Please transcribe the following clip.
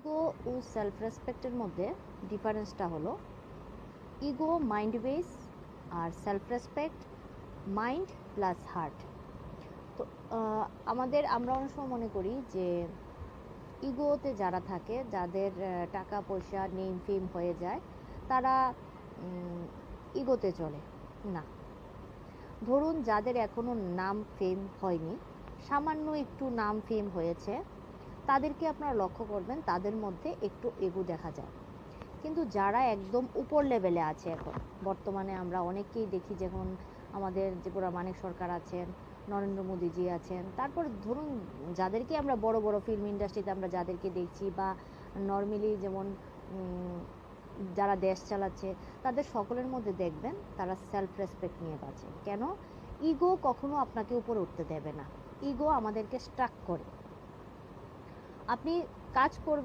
Ego ও self রেসপেক্টের মধ্যে ডিফারেন্সটা হলো ইগো মাইন্ড বেস আর self respect mind plus heart. তো আমরা অনেক সময় মনে করি যে ইগোতে যারা থাকে, যাদের টাকা পয়সা নেম ফেম হয়ে যায়, তারা ইগোতে চলে না। ধরুন যাদের এখনও নাম ফেম হয়নি, সামান্য একটু নাম ফেম হয়েছে, তাদেরকে আপনারা লক্ষ্য করবেন তাদের মধ্যে একটু ইগো দেখা যায়। কিন্তু যারা একদম উপর লেভেলে আছে, এখন বর্তমানে আমরা অনেককেই দেখি, যেমন আমাদের যে মানিক সরকার আছেন, নরেন্দ্র মোদীজি আছেন, তারপর ধরুন যাদেরকে আমরা বড় বড় ফিল্ম ইন্ডাস্ট্রিতে আমরা যাদেরকে দেখছি, বা নর্মালি যেমন যারা দেশ চালাচ্ছে, তাদের সকলের মধ্যে দেখবেন তারা সেলফ রেসপেক্ট নিয়ে বাঁচে। কেন? ইগো কখনো আপনাকে উপরে উঠতে দেবে না। ইগো আমাদেরকে স্ট্রাক করে। আপনি কাজ করবেন